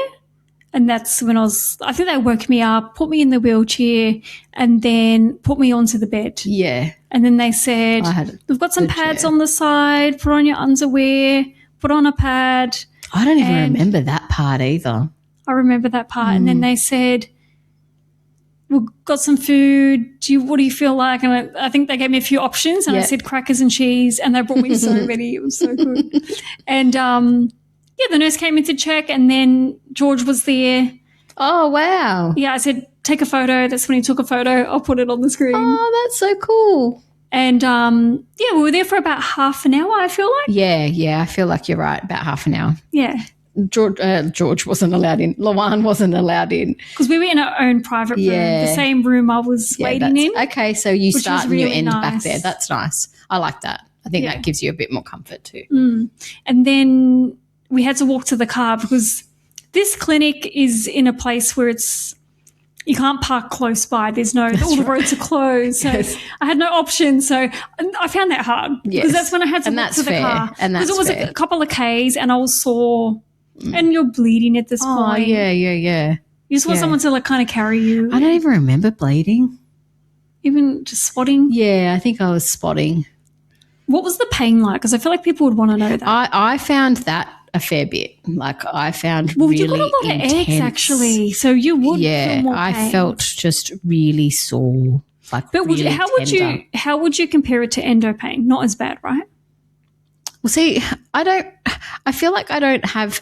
and that's when I think they woke me up, put me in the wheelchair, and then put me onto the bed. Yeah. And then they said, we've got some pads on the side, put on your underwear, put on a pad. I don't even remember that part either. I remember that part. And then they said, we've got some food. What do you feel like? And I think they gave me a few options, and I said crackers and cheese, and they brought me so many. It was so good. And, the nurse came in to check, and then George was there. Oh, wow. Yeah, I said, take a photo. That's when he took a photo. I'll put it on the screen. Oh, that's so cool. And, we were there for about half an hour, I feel like. Yeah, I feel like you're right, about half an hour. Yeah. George wasn't allowed in. Luan wasn't allowed in. Because we were in our own private room, the same room I was waiting in. Okay, so you start and you end nice. back there. That's nice. I like that. I think that gives you a bit more comfort too. And then we had to walk to the car because this clinic is in a place where you can't park close by. There's all the roads are closed. So I had no option. So I found that hard because that's when I had to walk to the car. And that's because it was a couple of Ks and I was sore and you're bleeding at this point. Oh, yeah. You just want someone to like kind of carry you. I don't even remember bleeding. Even just spotting? Yeah, I think I was spotting. What was the pain like? Because I feel like people would want to know that. I found that a fair bit. Like I found really you got a lot intense. of eggs actually, so you would feel more pain. I felt just really sore. Like, but really how would you compare it to endo pain? Not as bad, right? Well, see, I feel like I don't have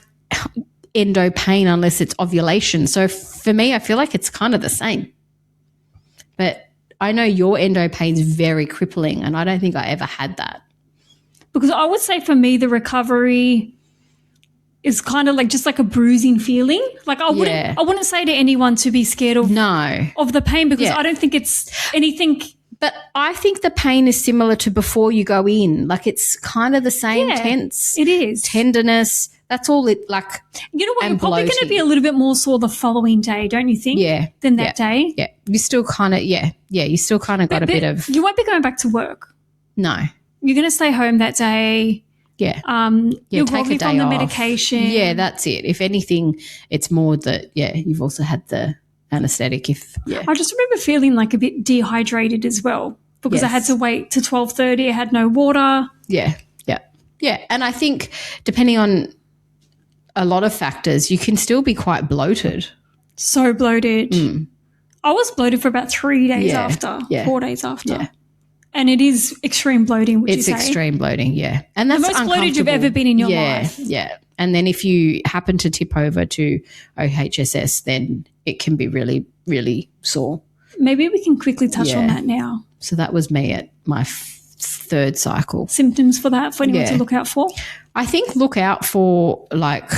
endo pain unless it's ovulation. So for me, I feel like it's kind of the same. But I know your endo pain is very crippling, and I don't think I ever had that. Because I would say for me, the recovery is kind of like just like a bruising feeling. Like I wouldn't say to anyone to be scared of the pain because I don't think it's anything. But I think the pain is similar to before you go in. Like it's kind of the same tense. It is. Tenderness. That's all it like. You know what? You're probably going to be a little bit more sore the following day, don't you think? Yeah. Than that day? Yeah. You still kind of, you still kind of got a bit of. You won't be going back to work. No. You're going to stay home that day. Yeah. You're take a day from the off. medication. Yeah, that's it. If anything, it's more that, you've also had the anesthetic. I just remember feeling like a bit dehydrated as well because I had to wait to 12:30. I had no water. Yeah. And I think depending on a lot of factors, you can still be quite bloated. So bloated. I was bloated for about 3 days after, 4 days after. Yeah. And it is extreme bloating, would you say? It's extreme bloating, yeah. And that's the most bloated you've ever been in your life. Yeah. And then if you happen to tip over to OHSS, then it can be really, really sore. Maybe we can quickly touch on that now. So that was me at my third cycle. Symptoms for that, for anyone to look out for? I think look out for like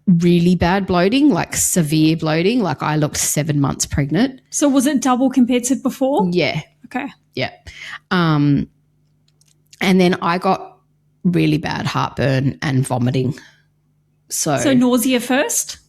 really bad bloating, like severe bloating. Like I looked 7 months pregnant. So was it double compared to before? Yeah. Okay. Yeah. And then I got really bad heartburn and vomiting. So nausea first?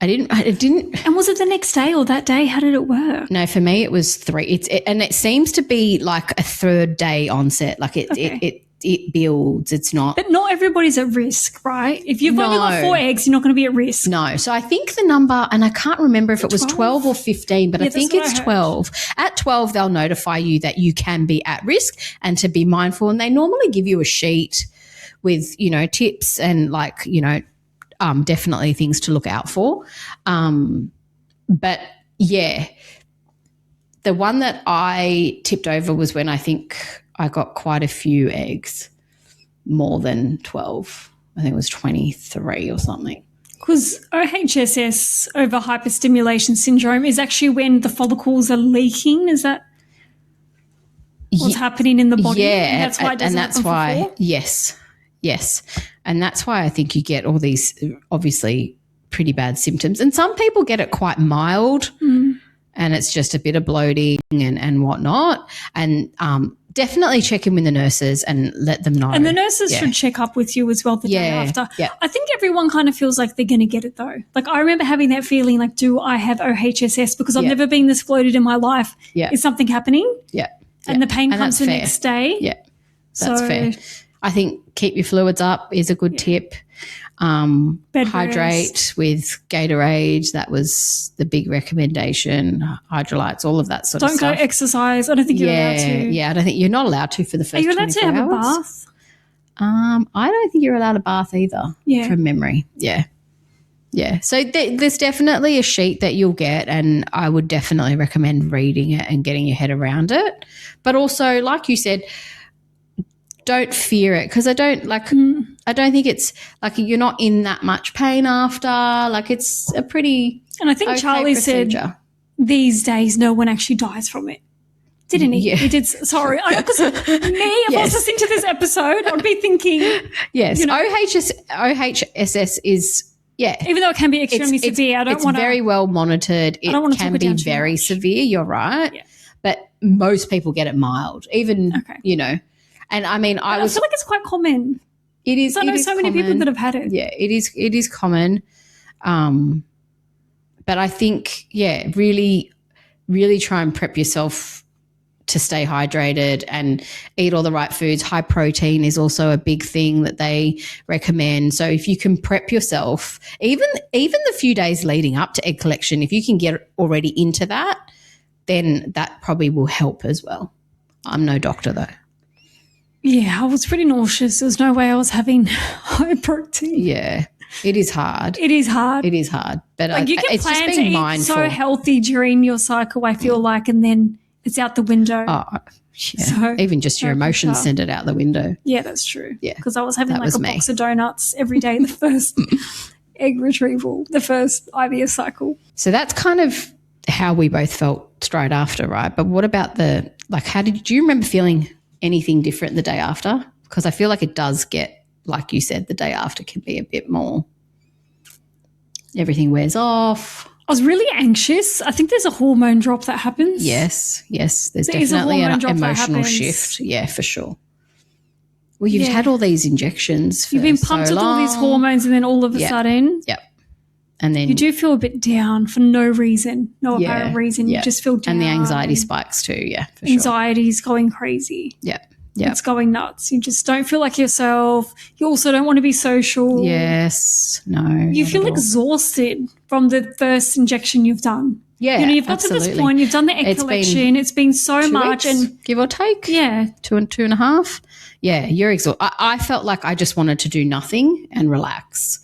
I didn't. And was it the next day or that day? How did it work? No, for me it was 3. And it seems to be like a third day onset. Like it builds. It's not. But not everybody's at risk, right? If you've only got 4 eggs, you're not going to be at risk. No. So I think the number, and I can't remember if it was 12 or 15, but I think it's 12. At 12, they'll notify you that you can be at risk and to be mindful. And they normally give you a sheet with, tips and like, definitely things to look out for. But yeah, the one that I tipped over was when I think I got quite a few eggs, more than 12. I think it was 23 or something. Because OHSS, over hyperstimulation syndrome, is actually when the follicles are leaking. Is that what's happening in the body? Yeah, and that's why it doesn't happen before? Yes. And that's why I think you get all these obviously pretty bad symptoms. And some people get it quite mild and it's just a bit of bloating and whatnot. And definitely check in with the nurses and let them know. And the nurses should check up with you as well the day after. Yeah. I think everyone kind of feels like they're going to get it though. Like I remember having that feeling like, do I have OHSS? Because I've never been this bloated in my life. Yeah. Is something happening? Yeah. And the pain comes the fair. next day. Yeah, that's fair. I think keep your fluids up is a good tip. Hydrate with Gatorade. That was the big recommendation. Hydrolytes, all of that sort of stuff. Don't go exercise. I don't think you're allowed to. Yeah, I don't think you're not allowed to for the first 24 hours. Are you allowed to have a bath? I don't think you're allowed a bath either from memory. Yeah. So there's definitely a sheet that you'll get and I would definitely recommend reading it and getting your head around it. But also, like you said, don't fear it because I don't think it's like you're not in that much pain after. Like it's a pretty And I think Charlie procedure. said these days no one actually dies from it. Didn't he? Yeah. He did. Sorry. Because me, if I was listening to this episode, I'd be thinking. Yes. OHSS is, even though it can be extremely severe, I don't want to. It's very well monitored. It can be very severe. You're right. Yeah. But most people get it mild, even, And I mean, I feel like it's quite common. It is. I know so many people that have had it. Yeah, it is. It is common. But I think, really, really try and prep yourself to stay hydrated and eat all the right foods. High protein is also a big thing that they recommend. So if you can prep yourself, even the few days leading up to egg collection, if you can get already into that, then that probably will help as well. I'm no doctor though. Yeah, I was pretty nauseous. There was no way I was having high protein. Yeah, it is hard. It is hard. But you can it's plan just being to mindful. eat so healthy during your cycle, I feel like, and then it's out the window. Oh, yeah. So, even just your emotions send it out the window. Yeah, that's true. Yeah. Because I was having like a box of donuts every day the first egg retrieval, the first IVF cycle. So that's kind of how we both felt straight after, right? But what about do you remember feeling anything different the day after? Because I feel like it does get, like you said, the day after can be a bit more, everything wears off. I was really anxious. I think there's a hormone drop that happens. Yes. There's definitely an emotional shift. Yeah, for sure. Well, you've had all these injections for You've been pumped with all these hormones and then all of a sudden. Yep. And then you do feel a bit down for no reason, no apparent reason. You just feel down. And the anxiety spikes too, for sure. Anxiety's going crazy. Yeah. It's going nuts. You just don't feel like yourself. You also don't want to be social. Yes. No. You feel exhausted from the first injection you've done. Yeah, you've got to this point. You've done the egg collection. It's been so much. Weeks, and give or take. Yeah. 2.5. Yeah, you're exhausted. I felt like I just wanted to do nothing and relax.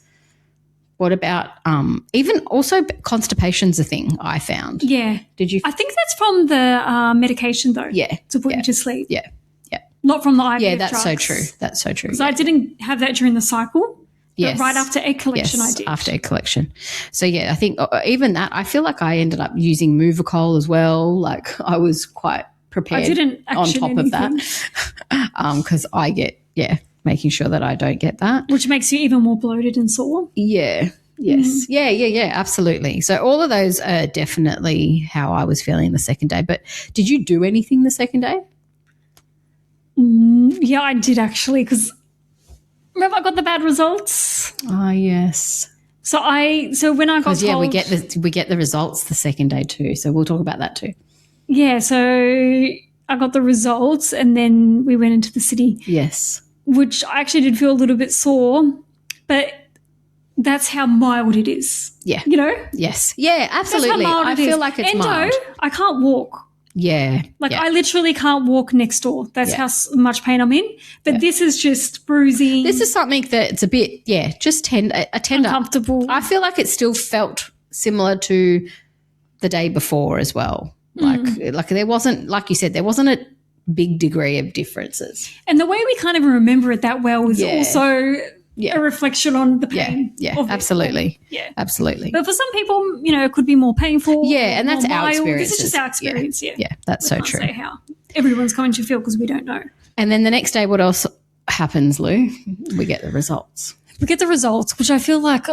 What about even also constipation's a thing I found. Yeah. Did you? I think that's from the medication though. Yeah. To put you to sleep. Yeah. Not from the IVF Yeah, that's drugs. so true. That's so true. Because I didn't have that during the cycle. Yes. But right after egg collection I did. After egg collection. So, I think even that, I feel like I ended up using Movicol as well. Like I was quite prepared on top of that because I get, making sure that I don't get that. Which makes you even more bloated and sore. Yeah. Yes. Yeah, absolutely. So all of those are definitely how I was feeling the second day. But did you do anything the second day? Yeah, I did actually because remember I got the bad results. Oh yes. So when I got told, we get the results the second day too. So we'll talk about that too. Yeah. So I got the results and then we went into the city. Yes. Which I actually did feel a little bit sore, but that's how mild it is. Yeah. You know. Yes. Yeah. Absolutely. I feel like it's mild. I can't walk. Yeah. I literally can't walk next door. That's how much pain I'm in. But this is just bruising. This is something that's a bit, just tender. Uncomfortable. I feel like it still felt similar to the day before as well. Like there wasn't, like you said, there wasn't a big degree of differences. And the way we kind of remember it that well was also a reflection on the pain. Yeah, absolutely. Absolutely. But for some people, it could be more painful. Yeah, and that's our experience. This is just our experience, Yeah, that's so true. We can't say how everyone's going to feel because we don't know. And then the next day, what else happens, Lou? We get the results. We get the results, which I feel like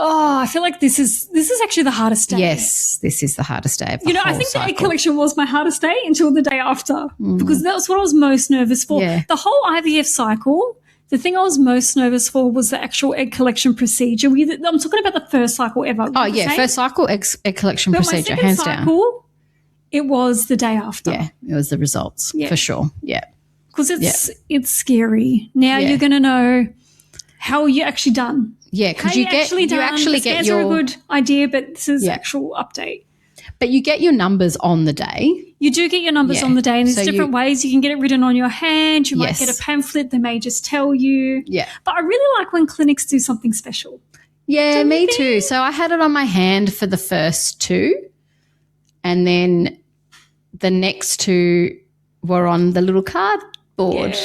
this is actually the hardest day. Yes, this is the hardest day of the whole I think cycle. the egg collection was my hardest day until the day after because that was what I was most nervous for. Yeah. The whole IVF cycle, the thing I was most nervous for was the actual egg collection procedure. I'm talking about the first cycle ever. Oh, yeah, first cycle egg collection procedure, my hands cycle, down. It was the day after. Yeah, it was the results for sure. Yeah. Because it's scary. Now you're going to know how you actually done. Yeah, because you actually get scans your are a good idea, but this is actual update. But you get your numbers on the day. You do get your numbers on the day, and there's different ways. You can get it written on your hand. You might get a pamphlet. They may just tell you. Yeah. But I really like when clinics do something special. Yeah, me too. So I had it on my hand for the first two, and then the next two were on the little cardboard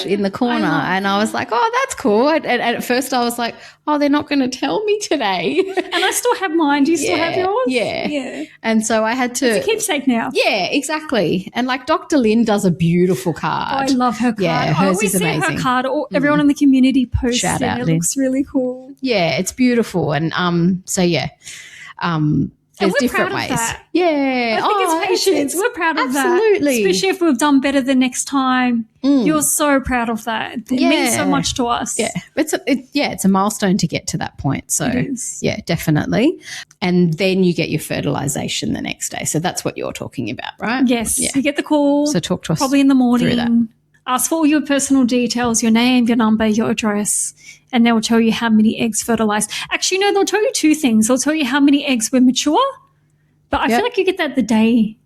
in the corner. And I was like, oh, that's cool. And at first I was like, oh, they're not going to tell me today. And I still have mine. Do you still have yours? Yeah. And so I had to. It's a keepsake now. Yeah, exactly. And like Dr. Lynn does a beautiful card. Oh, I love her card. Yeah, hers I always is see amazing. her card. Everyone in the community posts Shout out, it. Lynn. It looks really cool. Yeah, it's beautiful. And there's different ways. That. Yeah. I think it's patience. We're proud of that. Absolutely. Especially if we've done better the next time. You're so proud of that. It means so much to us. Yeah. It's a milestone to get to that point. So, yeah, definitely. And then you get your fertilization the next day. So that's what you're talking about, right? Yes. Yeah. You get the call. So talk to us probably in the morning. through that. Ask for all your personal details, your name, your number, your address, and they will tell you how many eggs fertilized. Actually, no, they'll tell you two things. They'll tell you how many eggs were mature, but I feel like you get that the day.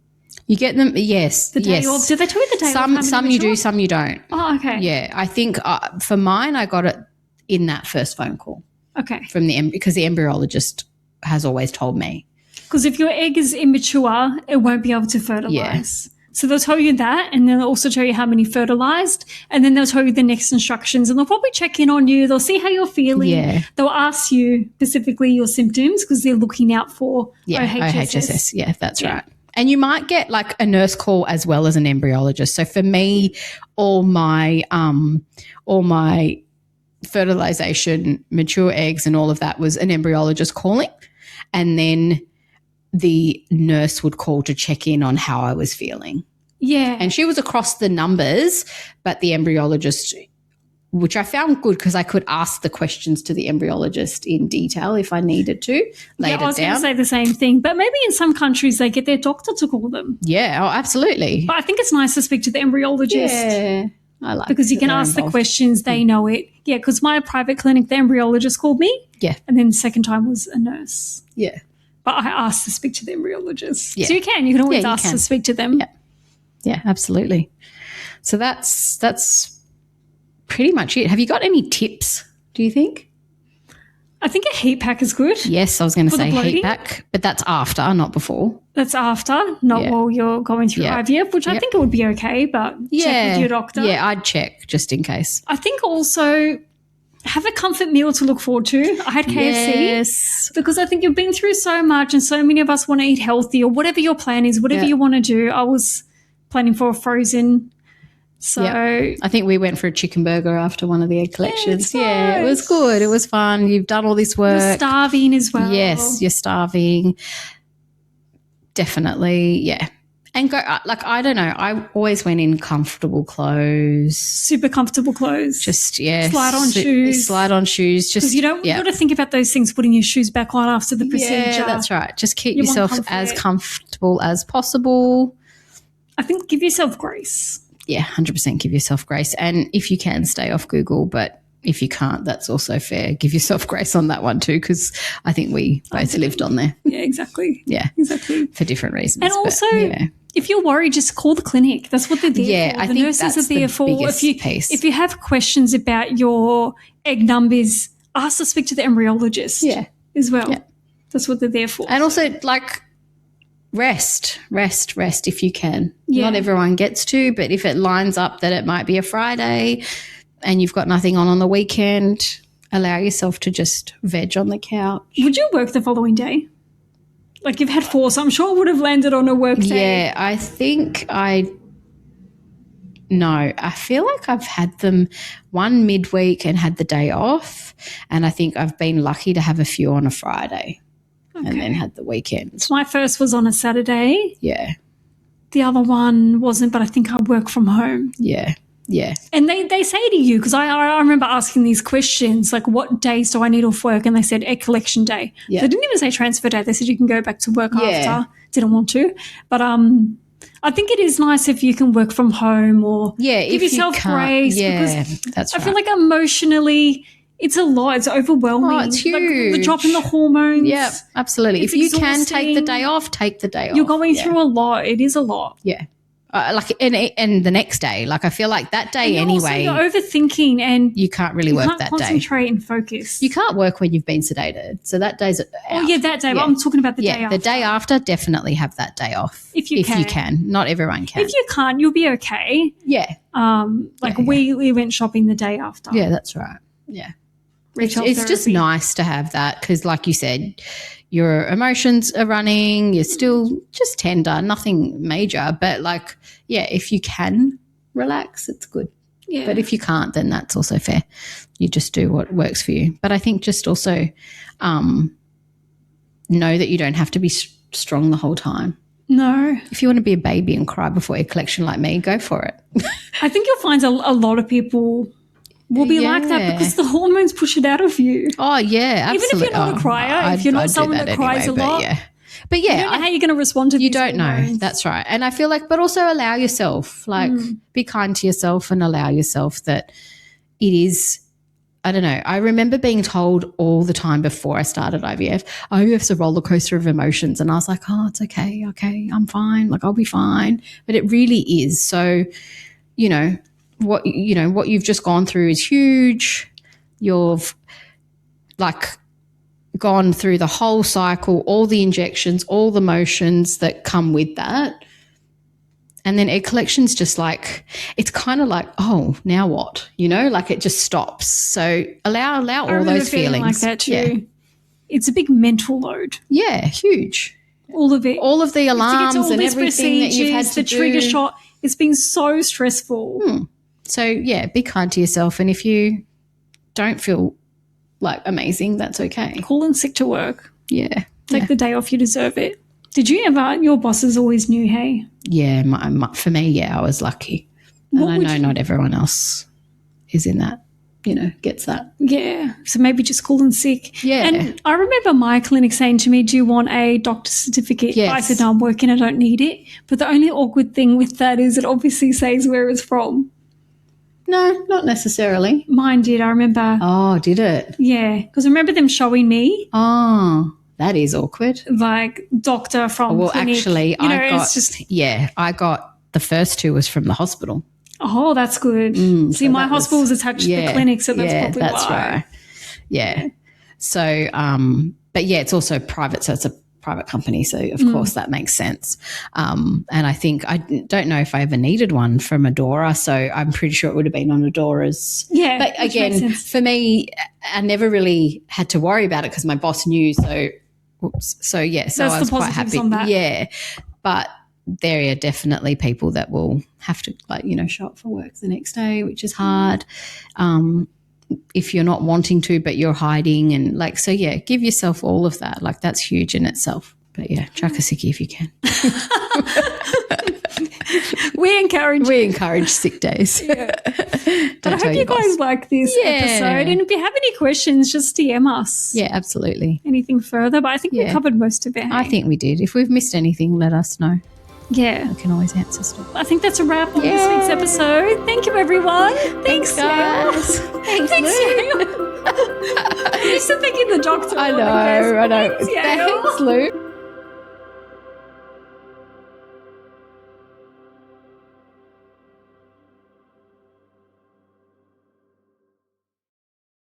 You get them, yes. The day of. Do they tell you the day of? Some you do, some you don't. Oh, okay. Yeah, I think for mine, I got it in that first phone call. Okay. From because the embryologist has always told me. Because if your egg is immature, it won't be able to fertilize. Yeah. So they'll tell you that, and then they'll also tell you how many fertilized, and then they'll tell you the next instructions, and they'll probably check in on you. They'll see how you're feeling. Yeah. They'll ask you specifically your symptoms because they're looking out for OHSS. Yeah, that's right. And you might get like a nurse call as well as an embryologist. So for me, all my fertilization, mature eggs and all of that was an embryologist calling, and then the nurse would call to check in on how I was feeling. Yeah. And she was across the numbers, but the embryologist, which I found good because I could ask the questions to the embryologist in detail if I needed to later down. I was going to say the same thing, but maybe in some countries they get their doctor to call them. Yeah, oh, absolutely. But I think it's nice to speak to the embryologist. Yeah, I like because you can ask the questions, they know it. Yeah, because my private clinic, the embryologist called me. Yeah. And then the second time was a nurse. Yeah. But I asked to speak to the embryologist. Yeah. So you can always ask to speak to them. Yeah. Yeah, absolutely. So that's pretty much it. Have you got any tips, do you think? I think a heat pack is good. Yes, I was going to say heat pack, but that's after, not before. That's after, not while you're going through IVF, which I think it would be okay, but check with your doctor. Yeah, I'd check just in case. I think also have a comfort meal to look forward to. I had KFC because I think you've been through so much and so many of us want to eat healthy or whatever your plan is, whatever you want to do. I was planning for a frozen. So I think we went for a chicken burger after one of the egg collections. Yeah, it was good. It was fun. You've done all this work. You're starving as well. Yes, you're starving. Definitely, yeah. And go I don't know. I always went in comfortable clothes, super comfortable clothes. Just slide on shoes. Just you got to think about those things. Putting your shoes back on after the procedure. Yeah, that's right. Just keep yourself as comfortable as possible. I think give yourself grace. Yeah, 100% give yourself grace. And if you can, stay off Google, but if you can't, that's also fair. Give yourself grace on that one too, because I think we both lived on there. Yeah, exactly. Yeah, exactly. For different reasons. And also, if you're worried, just call the clinic. That's what they're there for. I think nurses are there for. If you have questions about your egg numbers, ask to speak to the embryologist as well. Yeah. That's what they're there for. And also, rest if you can. Yeah. Not everyone gets to, but if it lines up that it might be a Friday and you've got nothing on the weekend, allow yourself to just veg on the couch. Would you work the following day? Like you've had 4, so I'm sure it would have landed on a work day. Yeah, I think no, I feel like I've had them one midweek and had the day off, and I think I've been lucky to have a few on a Friday and then had the weekend. So my first was on a Saturday. Yeah. The other one wasn't, but I think I work from home. Yeah. Yeah. And they say to you, because I remember asking these questions, like what days do I need off work? And they said egg collection day. Yeah. They didn't even say transfer day. They said you can go back to work after. Didn't want to. But I think it is nice if you can work from home or give yourself grace. Yeah, because that's right. I feel like emotionally it's a lot. It's overwhelming. Oh, it's huge. Like the drop in the hormones. Yeah, absolutely. It's if you can exhausting. take the day off, take the day off. You're going through a lot. It is a lot. Yeah. And the next day, like I feel like that day anyway. Also, you're overthinking and you can't really work that day. You can't concentrate and focus. You can't work when you've been sedated. So that day's out. Oh, yeah, that day. But I'm talking about the day after. The day after, definitely have that day off. If you can. Not everyone can. If you can't, you'll be okay. Yeah. We went shopping the day after. Yeah, that's right. Yeah. It's just nice to have that because, like you said, your emotions are running, you're still just tender, nothing major. But, if you can relax, it's good. Yeah. But if you can't, then that's also fair. You just do what works for you. But I think just also know that you don't have to be strong the whole time. No. If you want to be a baby and cry before your collection like me, go for it. I think you'll find a lot of people will be like that because the hormones push it out of you. Oh, yeah, absolutely. Even if you're not a crier, if you're not someone that cries a lot. But yeah, you don't know how you're going to respond to these hormones. Know. That's right. And I feel like, but also allow yourself, be kind to yourself and allow yourself that it is, I don't know. I remember being told all the time before I started IVF, IVF's a roller coaster of emotions. And I was like, oh, it's okay. Okay, I'm fine. Like, I'll be fine. But it really is. So, what you've just gone through is huge. You've gone through the whole cycle, all the injections, all the motions that come with that. And then egg collection's just it's kind of like, oh, now what? It just stops. So allow all those feelings. Like that too. Yeah. It's a big mental load. Yeah, huge. All of it. All of the alarms and everything that you've had to do. The trigger shot. It's been so stressful. So, yeah, be kind to yourself. And if you don't feel amazing, that's okay. Call in sick to work. Yeah. Take the day off. You deserve it. Did you ever, your bosses always knew, hey? Yeah, for me, I was lucky. And I know not everyone else is in that, gets that. Yeah. So maybe just call in sick. Yeah. And I remember my clinic saying to me, do you want a doctor's certificate? Yes. I said, no, I'm working. I don't need it. But the only awkward thing with that is it obviously says where it's from. No, not necessarily. Mine did. I remember. Oh, did it? Yeah. Because I remember them showing me. Oh, that is awkward. Doctor from clinic. Actually, I got the first 2 was from the hospital. Oh, that's good. See, my hospital was attached to the clinic, so that's probably why. That's right. Yeah. So, but it's also private, so it's a private company, so of course that makes sense. And I think I don't know if I ever needed one from Adora, so I'm pretty sure it would have been on Adora's. Yeah, but again, for me, I never really had to worry about it because my boss knew. So, so I was quite happy. On that. Yeah, but there are definitely people that will have to show up for work the next day, which is hard. If you're not wanting to, but you're hiding and give yourself all of that. That's huge in itself. But chuck a sickie if you can. We encourage sick days. Yeah. But I hope you guys like this episode. And if you have any questions, just DM us. Yeah, absolutely. Anything further? But I think we covered most of it. Hey? I think we did. If we've missed anything, let us know. Yeah. I can always answer stuff. I think that's a wrap on this week's episode. Thank you, everyone. Thanks guys. Thanks, Lou. I'm used to thinking the doctor. I know. Thanks, Lou.